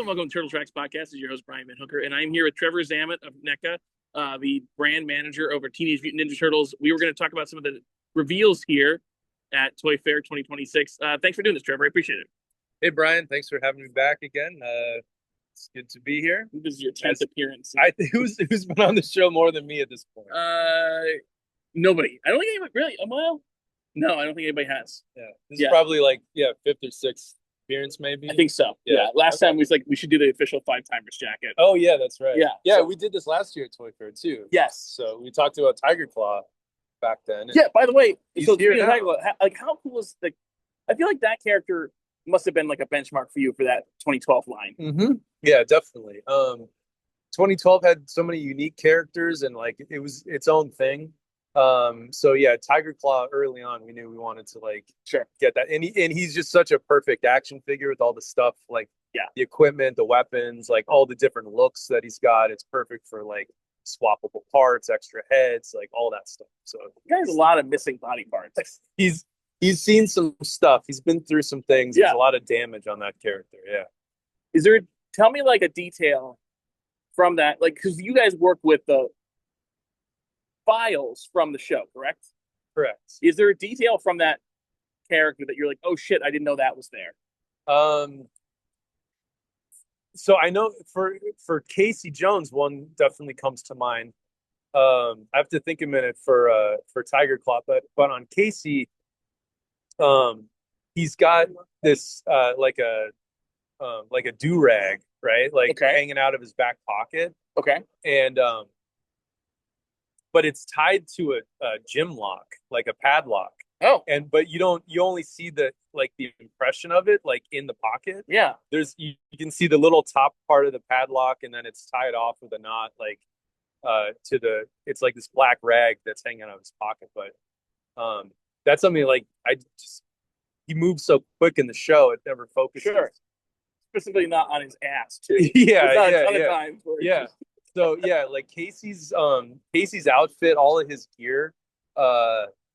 and welcome to Turtle Tracks Podcast. This is your host, Brian VanHooker, and I'm here with Trevor Zammit of NECA, the brand manager over Teenage Mutant Ninja Turtles. We were going to talk about some of the reveals here at Toy Fair 2026. Thanks for doing this, Trevor. I appreciate it. Hey, Brian. Thanks for having me back again. It's good to be here. This is your 10th appearance. Who's been on the show more than me at this point? Nobody. I don't think anybody really. Well, no, I don't think anybody has. Yeah, this is probably like fifth or sixth appearance, maybe. I think so. Yeah. Last time was like we should do the official Five Timers jacket. Oh yeah, that's right. Yeah. We did this last year at Toy Fair too. Yes. So we talked about Tiger Claw back then. Yeah. By the way, he's so here now. like how cool is the? I feel like that character must have been like a benchmark for you for that 2012 line. Mm-hmm. Yeah, definitely. 2012 had so many unique characters and like it was its own thing. So yeah, Tiger Claw early on, we knew we wanted to like get that, and he's just such a perfect action figure with all the stuff like the equipment, the weapons, like all the different looks that he's got. It's perfect for like swappable parts, extra heads, like all that stuff. So he has a lot of missing body parts. He's seen some stuff. He's been through some things. There's a lot of damage on that character. Yeah. Tell me like a detail from that, like because you guys work with the files from the show, correct? Correct. Is there a detail from that character that you're like, oh shit, I didn't know that was there? So I know for Casey Jones, one definitely comes to mind. I have to think a minute for Tiger Claw, but on Casey, he's got this like a do-rag, right? Like hanging out of his back pocket. Okay. And but it's tied to a gym lock, like a padlock. Oh. But you only see the impression of it like in the pocket. Yeah. You can see the little top part of the padlock, and then it's tied off with a knot like it's like this black rag that's hanging out of his pocket. But that's something like he moves so quick in the show, it never focuses. Sure. Specifically not on his ass too. Yeah. So yeah, like Casey's outfit, all of his gear,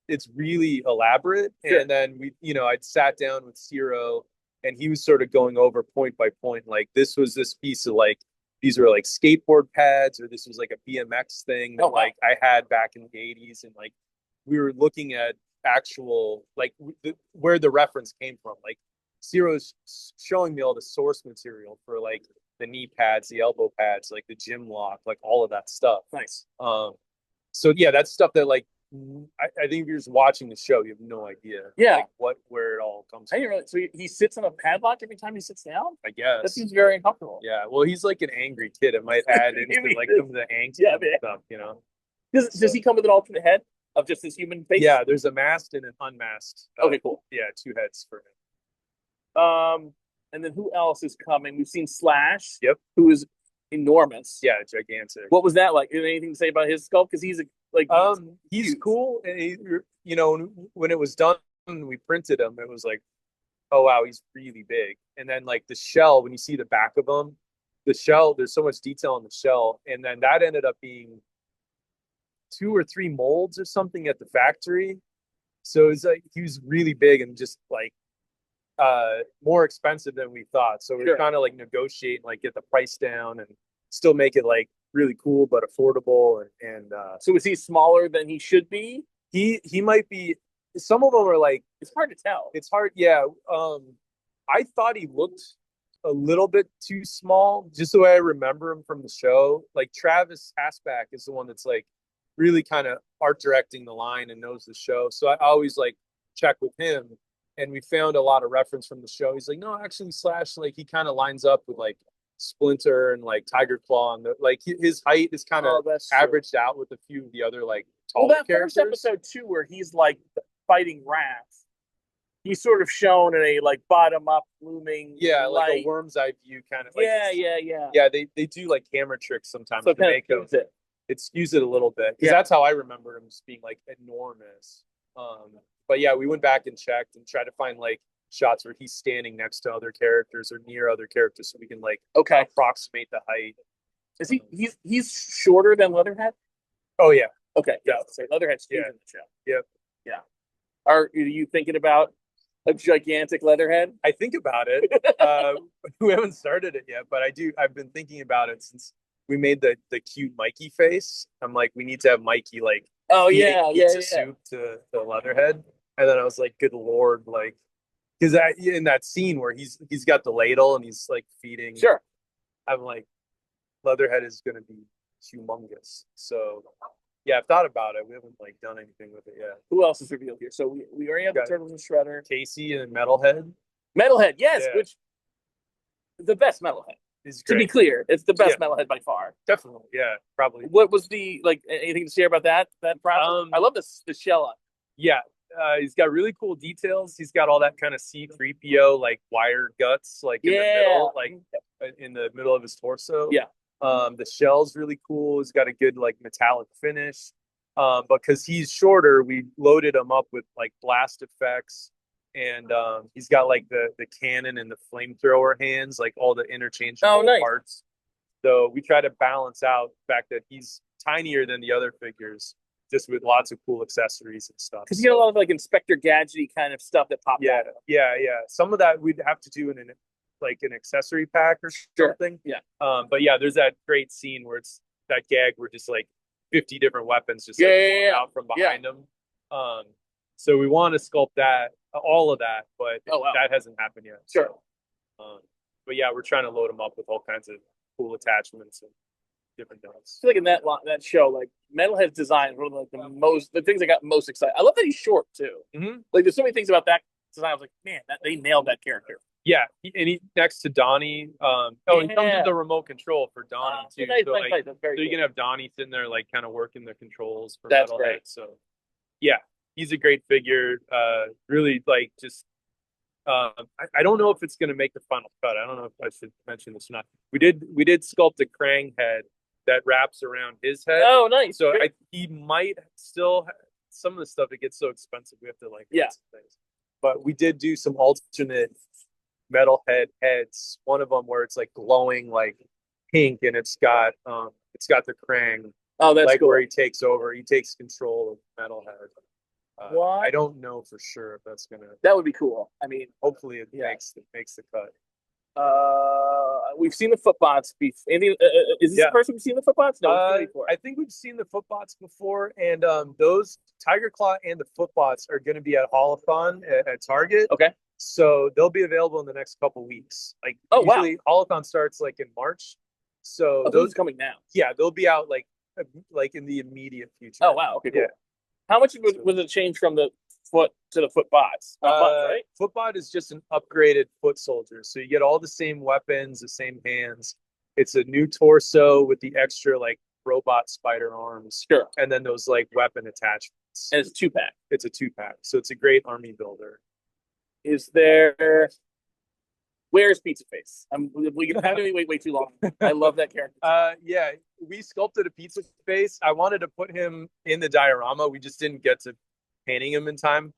it's really elaborate. Sure. And then I'd sat down with Ciro, and he was sort of going over point by point, like this was this piece of like these were like skateboard pads, or this was like a BMX thing that like I had back in the 80s, and like we were looking at actual like where the reference came from. Like Ciro's showing me all the source material for like the knee pads, the elbow pads, like the gym lock, like all of that stuff. Nice. So yeah, that's stuff that like I think if you're just watching the show, you have no idea. Yeah. Like where it all comes from. So he sits on a padlock every time he sits down? I guess. That seems very uncomfortable. Yeah. Well, he's like an angry kid. It might add into like some of the angst and stuff, Does he come with an alternate head of just his human face? Yeah, there's a masked and an unmasked. Okay, cool. Yeah, two heads for him. And then who else is coming? We've seen Slash. Yep. Who is enormous. Yeah, gigantic. What was that like? Anything to say about his sculpt? Because he's he's cool. And when it was done, we printed him. It was like, oh wow, he's really big. And then like the shell, when you see the back of him, the shell, there's so much detail on the shell. And then that ended up being 2 or 3 molds or something at the factory. So it's like he was really big and just like more expensive than we thought. So we're trying to like negotiate and like get the price down and still make it like really cool but affordable. And so is he smaller than he should be? He might be. Some of them are like, it's hard to tell. It's hard. Yeah. I thought he looked a little bit too small, just the way I remember him from the show. Like Travis Hasback is the one that's like really kind of art directing the line and knows the show. So I always like check with him. And we found a lot of reference from the show. He's like, no, actually, Slash, like he kind of lines up with like Splinter and like Tiger Claw, and like his height is kind of averaged out with a few of the other like taller characters. First episode 2 where he's like fighting rats, he's sort of shown in a like bottom up looming, like a worm's eye view kind of. Like, yeah. They do like camera tricks sometimes so to make him. It skews it a little bit because that's how I remember him just being like enormous. But yeah, we went back and checked and tried to find like shots where he's standing next to other characters or near other characters, so we can like approximate the height. Is he's shorter than Leatherhead? Oh yeah. Okay. Yeah. So Leatherhead's huge in the show. Yep. Yeah. Are you thinking about A gigantic Leatherhead. I think about it. We haven't started it yet, but I've been thinking about it since we made the cute Mikey face. I'm like, we need to have Mikey like pizza soup to the Leatherhead. And then I was like, good Lord, like, because in that scene where he's got the ladle and he's like feeding. Sure. I'm like, Leatherhead is going to be humongous. So yeah, I've thought about it. We haven't like done anything with it yet. Who else is revealed here? So we already have the Turtles and Shredder. Casey and Metalhead. Metalhead, yes, which the best Metalhead. To be clear, it's the best Metalhead by far. Definitely, yeah, probably. What was the anything to share about that process? I love the shell. Yeah, he's got really cool details. He's got all that kind of C-3PO like wired guts, like in the middle, like in the middle of his torso. Yeah. The shell's really cool. He's got a good like metallic finish. But because he's shorter, we loaded him up with like blast effects, and he's got like the cannon and the flamethrower hands, like all the interchangeable parts. So we try to balance out the fact that he's tinier than the other figures, just with lots of cool accessories and stuff. Because you get a lot of like Inspector Gadgety kind of stuff that pops out. Yeah. Some of that we'd have to do in an accessory pack or something. Yeah. But yeah, there's that great scene where it's that gag where just like 50 different weapons just out from behind them. So we want to sculpt that, all of that, but that hasn't happened yet. Sure. So, but yeah, we're trying to load them up with all kinds of cool attachments and different things. I feel like in that show, like Metalhead's design is one of like the things I got most excited. I love that he's short too. Mm-hmm. Like there's so many things about that design. I was like, man, they nailed that character. Yeah, and he next to Donnie. He comes with the remote control for Donnie too. Nice, so you can have Donnie sitting there like kind of working the controls for Metalhead. Great. So yeah, he's a great figure. Really like just. I don't know if it's going to make the final cut. I don't know if I should mention this or not. We did sculpt a Krang head that wraps around his head. Oh, nice. So he might still some of the stuff. It gets so expensive. We have to like things. But we did do some alternate Metalhead heads. One of them where it's like glowing like pink, and it's got the Krang. Oh, that's like cool. Where he takes control of Metalhead. I don't know for sure if that's gonna. That would be cool. I mean, hopefully it makes the cut. We've seen the footbots. Is this the first we've seen the footbots? No, I think we've seen the footbots before, and those Tiger Claw and the footbots are going to be at Holothon at Target. Okay. So they'll be available in the next couple weeks. Like usually Holothon starts like in March. So those are coming now. Yeah, they'll be out like in the immediate future. Oh wow. Okay. Cool. Yeah. How much was it change from the foot to the footbots? Right? Footbot is just an upgraded foot soldier. So you get all the same weapons, the same hands. It's a new torso with the extra like robot spider arms. Sure. And then those like weapon attachments. And it's a 2-pack. It's a 2-pack. So it's a great army builder. Where's Pizza Face? We can have to wait way too long. I love that character. Yeah, we sculpted a Pizza Face. I wanted to put him in the diorama. We just didn't get to painting him in time.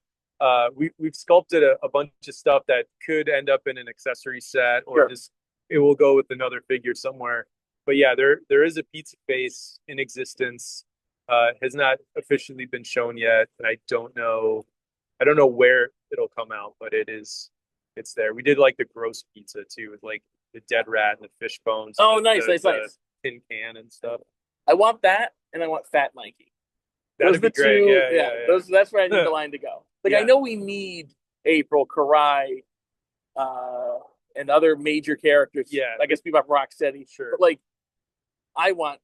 We've sculpted a bunch of stuff that could end up in an accessory set, or just it will go with another figure somewhere. But yeah, there is a Pizza Face in existence. Has not officially been shown yet, and I don't know where it'll come out, but it's there. We did like the gross pizza too, with like the dead rat and the fish bones. Oh, nice. Tin can and stuff. I want that, and I want Fat Mikey. That'd be great. Yeah. That's where I need the line to go. Like I know we need April, Karai, and other major characters. Yeah. I guess Bebop Rocksteady. Sure. But like, I want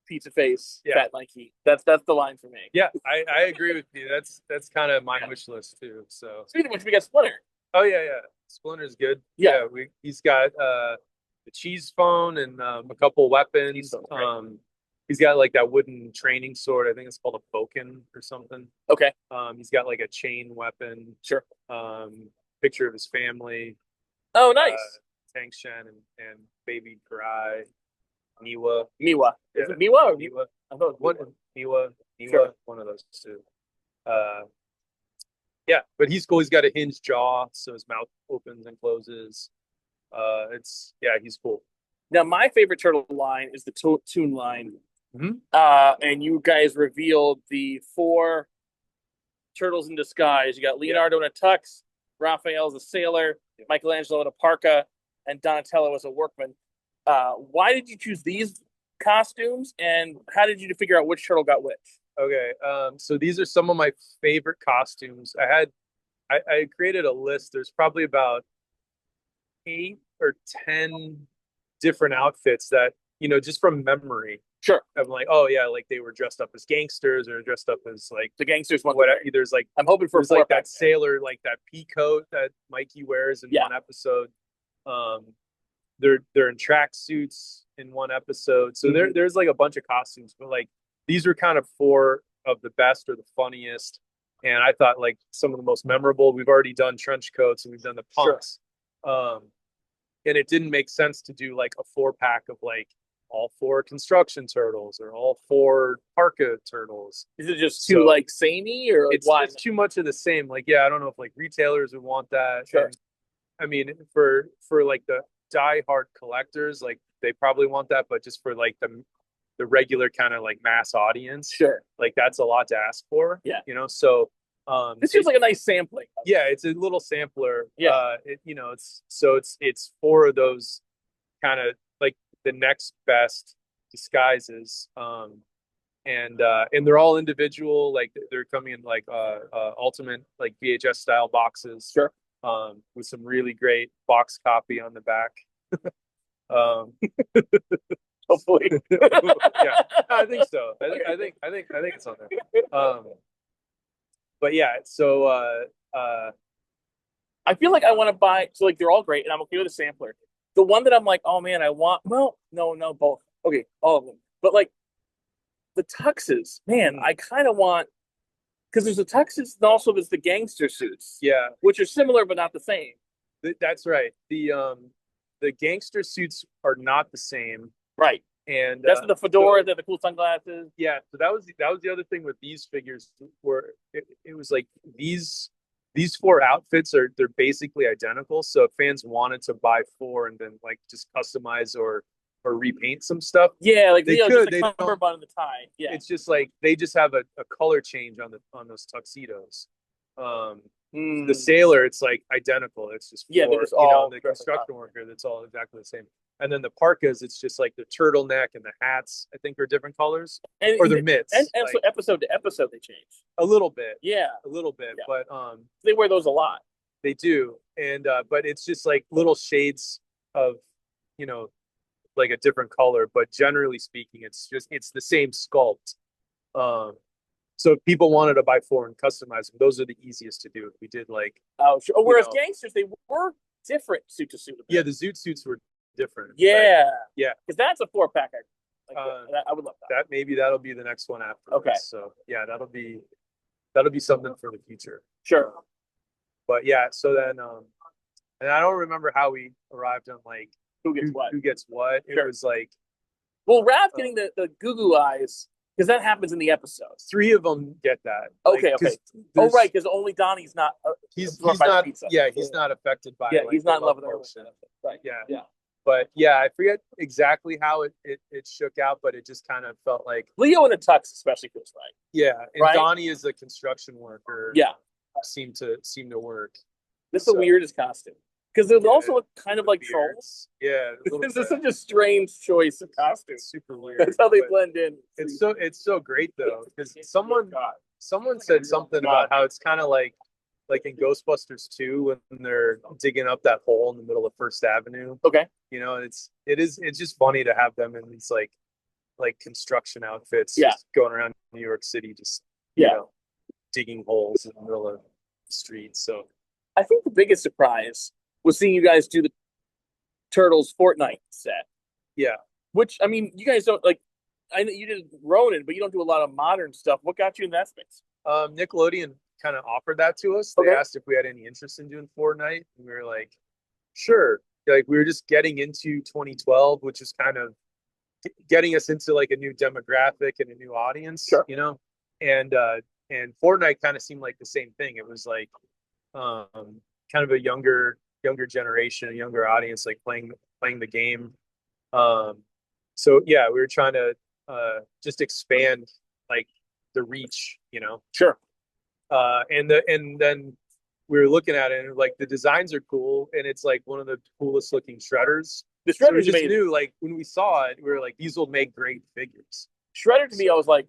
Pizza Face, Fat Mikey. That's the line for me. Yeah, I agree with you. That's kind of my wish list too. So speaking of which, we got Splinter. Oh yeah. Splinter's good. Yeah. He's got the cheese phone and a couple weapons. He's got like that wooden training sword. I think it's called a boken or something. Okay. He's got like a chain weapon. Sure. Picture of his family. Oh, nice. Tank Shen and baby Karai. Miwa. Is it Miwa or Miwa? I thought it was Miwa. Sure. One of those two. Yeah, but he's cool. He's got a hinged jaw, so his mouth opens and closes. He's cool. Now, my favorite turtle line is the Toon line. Mm-hmm. And you guys revealed the 4 turtles in disguise. You got Leonardo in a tux. Raphael as a sailor, Yeah. Michelangelo in a parka, and Donatello as a workman. Why did you choose these costumes, and how did you figure out which turtle got which? Okay, so these are some of my favorite costumes. I created a list. There's probably about 8 or 10 different outfits that, just from memory. Sure. I'm like, oh yeah, like they were dressed up as gangsters or dressed up as like The gangsters one. whatever. There's like I'm hoping for there's like that sailor, like that pea coat that Mikey wears in one episode. They're in track suits in one episode. So there's like a bunch of costumes, but like these were kind of 4 of the best or the funniest. And I thought like some of the most memorable. We've already done trench coats and we've done the punks. Sure. And it didn't make sense to do like a 4-pack of like all 4 construction turtles or all 4 parka turtles. Is it just too like samey, or like it's too much of the same? Like, yeah, I don't know if like retailers would want that. Sure. And, I mean, for like the die-hard collectors, like they probably want that, but just for like the regular kind of like mass audience, sure, like that's a lot to ask for. Yeah. So this feels like a nice sampling. Yeah, it's a little sampler. Yeah. It's 4 of those kind of like the next best disguises. And they're all individual, like they're coming in like ultimate like VHS style boxes. Sure. With some really great box copy on the back. Hopefully. Yeah, I think so. I think it's on there. But yeah, so I feel like I want to buy. So like they're all great, and I'm okay with a sampler. The one that I'm like, oh man, I want. Well, no, both. Okay, all of them. But like the tuxes, man, I kind of want, because there's the tuxes and also there's the gangster suits. Yeah, which are similar but not the same. That's right. The gangster suits are not the same. Right. And that's the fedora, the cool sunglasses. Yeah, so that was the other thing with these figures, where it was like these 4 outfits they're basically identical. So if fans wanted to buy 4 and then like just customize or repaint some stuff, yeah, like they could. Just the cummerbund and the tie. Yeah, it's just like they just have a color change on those tuxedos. The sailor, it's like identical. It's just all the construction worker. That's all exactly the same. And then the parkas, it's just like the turtleneck and the hats, I think, are different colors, or their mitts. And like, so episode to episode, they change a little bit. Yeah, a little bit. Yeah. But they wear those a lot. They do, and but it's just like little shades of, like a different color. But generally speaking, it's the same sculpt. So if people wanted to buy 4 and customize them, those are the easiest to do. If we did like sure. Whereas gangsters, they were different suit to suit. Yeah, the zoot suits were different. Yeah, right? Yeah, because that's a 4-pack. I would love that. Maybe that'll be the next one after. Okay. So yeah, that'll be something for the future. Sure. But yeah, so then and I don't remember how we arrived on like who gets what. Sure. It was like, well, Raph getting the goo eyes, because that happens in the episodes. 3 of them get that. Okay, okay. Oh, right, because only Donnie's not. He's not. Yeah, he's not affected by. Yeah, like, he's not in love with her. Right. Yeah. But yeah, I forget exactly how it shook out, but it just kind of felt like Leo in a tux especially feels right. Yeah, and Donnie is a construction worker. Yeah, seemed to work. This is the weirdest costume, because there's also kind of like trolls. Yeah, this is such a strange choice of costume. It's super weird. That's how they blend in. It's so great though, because someone said something about how it's kind of like in Ghostbusters 2 when they're digging up that hole in the middle of First Avenue. Okay. It's just funny to have them in these like construction outfits, just going around New York City, just digging holes in the middle of the street. So I think the biggest surprise was seeing you guys do the Turtles Fortnite set. Yeah. Which, I mean, you guys don't like. I know you did Ronin, but you don't do a lot of modern stuff. What got you in that space? Nickelodeon kind of offered that to us. They asked if we had any interest in doing Fortnite, and we were like, sure. Like, we were just getting into 2012, which is kind of getting us into like a new demographic and a new audience. Sure. And Fortnite kind of seemed like the same thing. It was like kind of a younger generation, a younger audience, like playing the game. So yeah, we were trying to just expand like the reach, Sure. And then we were looking at it and like the designs are cool and it's like one of the coolest looking shredders. The So we Shredder's just amazing. knew like when we saw it, we were like, these will make great figures. Shredder to me, I was like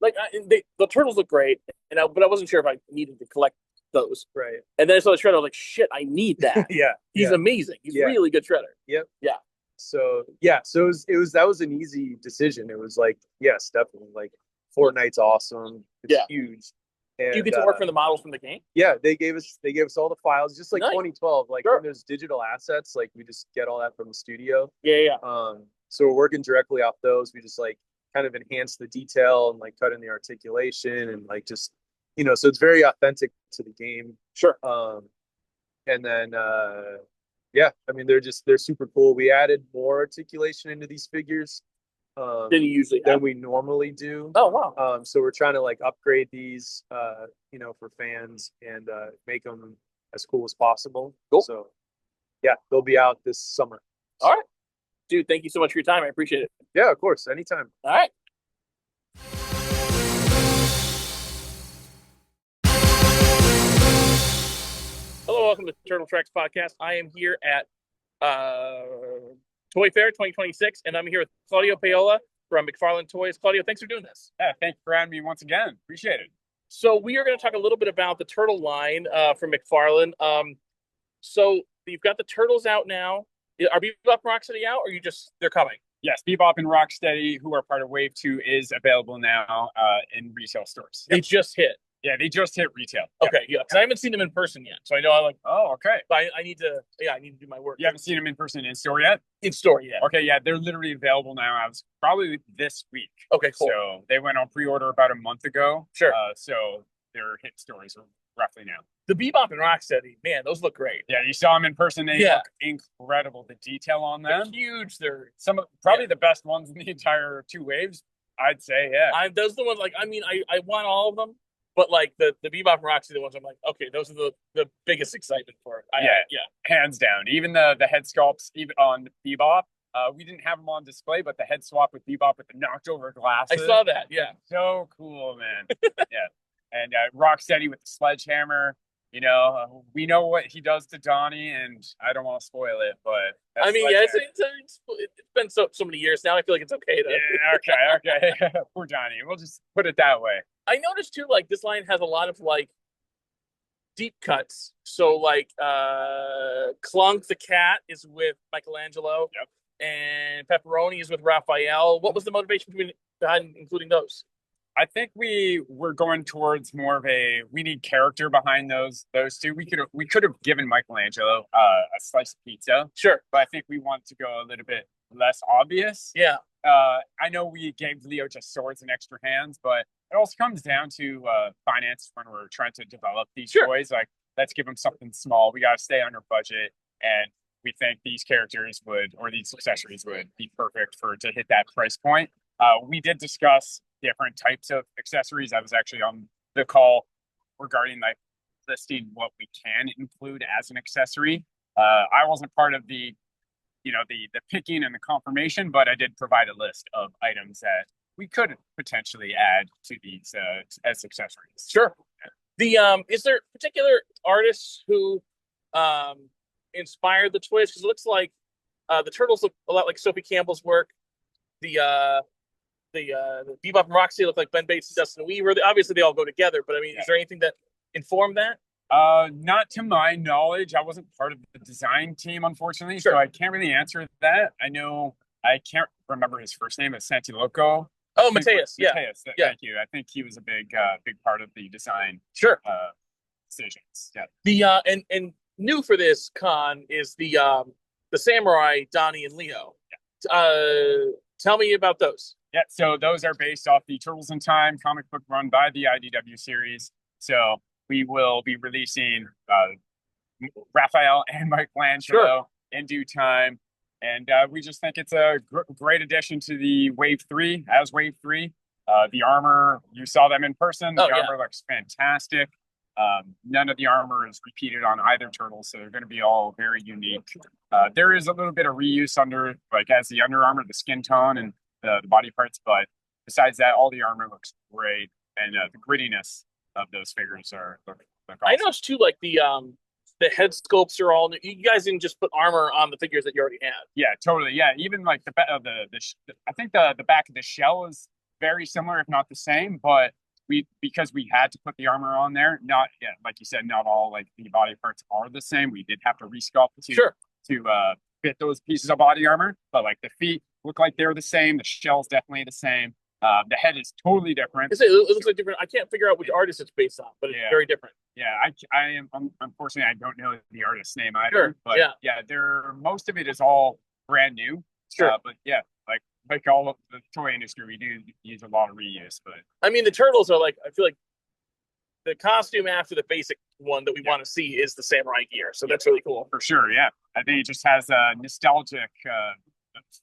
the turtles look great, but I wasn't sure if I needed to collect those. Right. And then I saw the Shredder, I was like, shit, I need that. Yeah. He's amazing. He's really good Shredder. Yep. Yeah. So yeah, so it was that was an easy decision. It was like, yes, definitely. Like Fortnite's awesome. It's huge. And, do you get to work for the models from the game? Yeah, they gave us all the files, just like Nice. 2012. Like when there's digital assets, like we just get all that from the studio. Yeah. So we're working directly off those. We just like kind of enhance the detail and like cut in the articulation and like just so it's very authentic to the game. Sure. And then yeah, I mean they're super cool. We added more articulation into these figures than you usually than we normally do. Oh wow. So we're trying to like upgrade these for fans and make them as cool as possible. Cool. So yeah, they'll be out this summer. All right. Dude, thank you so much for your time. I appreciate it. Yeah, of course. Anytime. All right. Hello, welcome to Turtle Tracks Podcast. I am here at Toy Fair 2026, and I'm here with Claudio Paola from McFarlane Toys. Claudio, thanks for doing this. Yeah, thanks for having me once again. Appreciate it. So we are going to talk a little bit about the turtle line from McFarlane. So you've got the turtles out now. Are Bebop and Rocksteady out, or they're coming? Yes, Bebop and Rocksteady, who are part of Wave 2, is available now in retail stores. They just hit. Yeah, they just hit retail. Okay, yeah. Because I haven't seen them in person yet, so I know Oh, okay. But I need to. Yeah, I need to do my work. You haven't seen them in person in store yet? In store, yeah. Okay, yeah, they're literally available now. As probably this week. Okay, cool. So they went on pre-order about a month ago. Sure. So they're hit stores roughly now. The Bebop and Rocksteady, man, those look great. Yeah, you saw them in person. They look incredible. The detail on them. They're huge. They're some of probably the best ones in the entire two waves. I'd say, yeah. Those are the ones. Like, I mean, I want all of them. But like the Bebop and Rocksteady ones, I'm like, okay, those are the biggest excitement for it. Yeah, hands down. Even the head sculpts, even on Bebop, we didn't have them on display, but the head swap with Bebop with the knocked over glasses. I saw that. Yeah, so cool, man. Yeah, and Rocksteady with the sledgehammer. We know what he does to Donnie, and I don't want to spoil it, but I mean, yeah, it's been so many years now. I feel like it's okay to. Yeah, okay. Poor Donnie. We'll just put it that way. I noticed too, like this line has a lot of like deep cuts. So like Clunk the cat is with Michelangelo. Yep. And Pepperoni is with Raphael. What was the motivation behind including those? I think we were going towards more of we need character behind those two. We could have given Michelangelo a slice of pizza. Sure. But I think we want to go a little bit less obvious. Yeah. I know we gave Leo just swords and extra hands, but it also comes down to finance when we're trying to develop these toys. Like, let's give them something small. We got to stay under budget, and we think these characters or these accessories would be perfect to hit that price point. We did discuss different types of accessories. I was actually on the call regarding like listing what we can include as an accessory. I wasn't part of the picking and the confirmation, but I did provide a list of items that we could potentially add to these as accessories. Sure. Is there particular artists who inspired the toys? Because it looks like the turtles look a lot like Sophie Campbell's work. The Bebop and Roxy look like Ben Bates and Dustin Weaver. Obviously, they all go together. But I mean, is there anything that informed that? Not to my knowledge. I wasn't part of the design team, unfortunately, so I can't really answer that. I can't remember his first name. It's Santiloco. Oh, Mateus. Yeah. Mateus. Thank you. I think he was a big part of the design. Sure. Decisions. Yeah. And new for this con is the samurai Donnie and Leo. Yeah. Tell me about those. Yeah. So those are based off the Turtles in Time comic book run by the IDW series. So we will be releasing Raphael and Michelangelo in due time. And we just think it's a great addition to the Wave 3, as Wave 3. The armor, you saw them in person. The armor looks fantastic. None of the armor is repeated on either turtle, so they're going to be all very unique. There is a little bit of reuse as the Under Armour, the skin tone, and the body parts. But besides that, all the armor looks great. And the grittiness of those figures look Like, I awesome. noticed too, like the head sculpts are all new. You guys didn't just put armor on the figures that you already had. Yeah, totally. Yeah, even like I think the back of the shell is very similar, if not the same, but because we had to put the armor on there, not like you said, not all like the body parts are the same. We did have to resculpt to fit those pieces of body armor, but like the feet look like they're the same. The shell's definitely the same. The head is totally different. It looks like different. I can't figure out which artist it's based on, but it's very different. Yeah, I am unfortunately I don't know the artist's name either. Sure. But most of it is all brand new. Sure. But yeah, like all of the toy industry, we do use a lot of reuse. But I mean, the turtles are like, I feel like the costume after the basic one that we want to see is the samurai gear, so that's really cool. For sure, yeah. I think it just has a nostalgic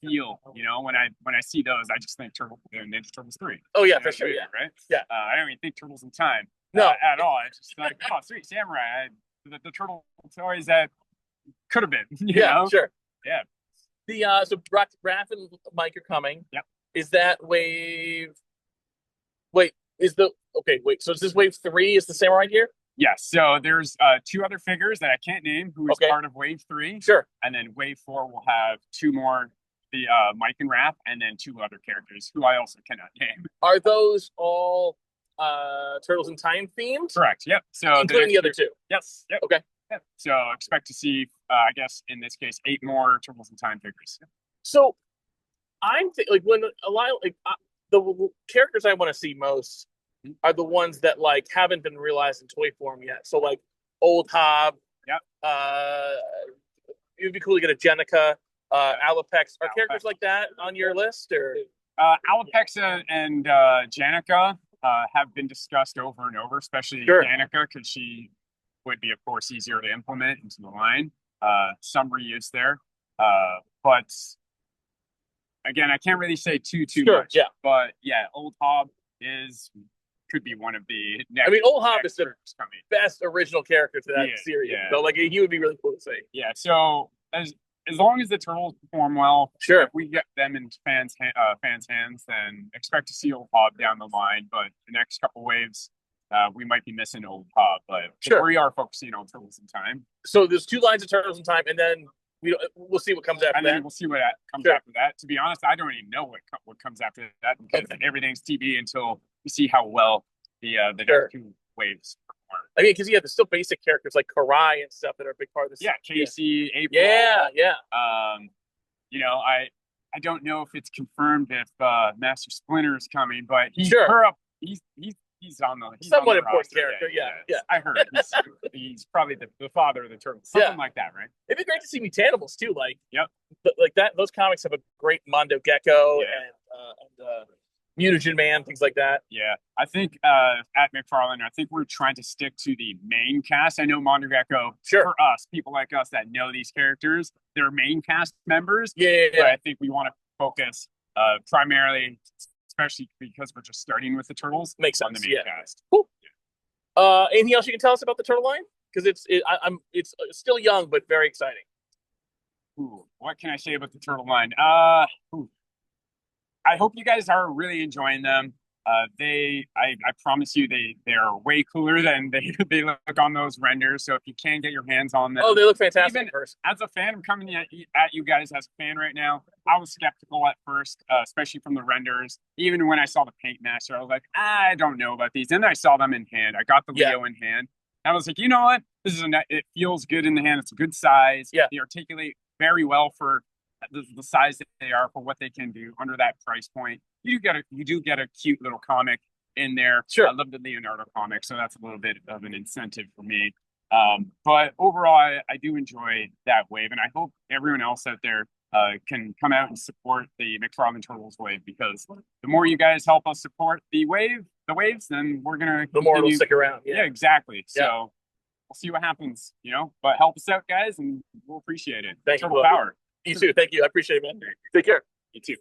feel. You know, when I see those, I just think Ninja Turtles 3. Oh yeah, for sure. Yeah, right. Yeah. I don't even think Turtles in Time. No, at all. It's just like, oh, sweet samurai. The turtle toys that could have been. You know? Sure. Yeah. The so Raph and Mike are coming. Yep. Is that wave? Wait, so is this wave 3? Is the samurai gear? Yes. So there's 2 other figures that I can't name who is part of wave 3. Sure. And then wave 4 will have 2 more, the Mike and Raph, and then 2 other characters who I also cannot name. Are those all Turtles in Time themed? Correct. Yep. So including the other 2. Yes. Yep. Okay. Yep. So expect to see, I guess in this case, 8 more Turtles in Time figures. So I'm like when a lot the characters I want to see most are the ones that like haven't been realized in toy form yet. So like Old Hob. Yep. It would be cool to get a Jenica, Alapex. Are characters like that on your list or? Alapex and Jenica have been discussed over and over, especially Jenica, because she would be, of course, easier to implement into the line. Some reuse there. But again, I can't really say too much. Yeah. But yeah, Old Hob could be one of the next. I mean, Old Hob is the best original character to that series. Yeah. So like he would be really cool to see. Yeah. So as long as the turtles perform well, if we get them in fans' hands, then expect to see Old Hob down the line. But the next couple waves, we might be missing Old Hob. But we are focusing on Turtles in Time. So there's 2 lines of Turtles in Time, and then we'll see what comes after and that. Then we'll see what comes after that. To be honest, I don't even know what comes after that because everything's TBD until we see how well the next 2 waves perform. I mean, because there's still basic characters like Karai and stuff that are a big part of this. Yeah, Casey, April. Yeah. You know, I don't know if it's confirmed if Master Splinter is coming, but he's on the somewhat important roster. Character. Yeah. I heard he's probably the father of the turtles, something like that, right? It'd be great to see Mutanimals too, like like that. Those comics have a great Mondo Gecko and Mutagen Man, things like that. Yeah, I think at McFarlane, I think we're trying to stick to the main cast. I know Mondo Gecko, for us, people like us that know these characters, they're main cast members. Yeah. But I think we want to focus primarily, especially because we're just starting with the turtles. Makes sense. On the main cast. Cool. Anything else you can tell us about the turtle line? Because it's still young but very exciting. Ooh, what can I say about the turtle line? I hope you guys are really enjoying them. I promise you, they are way cooler than they look on those renders. So if you can get your hands on them, they look fantastic. Even as a fan, I'm coming at you guys as a fan right now. I was skeptical at first, especially from the renders. Even when I saw the paint master, I was like, I don't know about these. And then I saw them in hand. I got the Leo in hand. And I was like, you know what? It feels good in the hand. It's a good size. Yeah. They articulate very well for the size that they are for what they can do under that price point. You do get a cute little comic in there. Sure. I love the Leonardo comic, so that's a little bit of an incentive for me. But overall, I do enjoy that wave, and I hope everyone else out there can come out and support the McFarlane Turtles wave, because the more you guys help us support the waves, then we're gonna the more it'll stick around. Yeah, exactly. So we'll see what happens, But help us out, guys, and we'll appreciate it. Thank you. Turtle Power. You too. Thank you. I appreciate it, man. Take care. You too.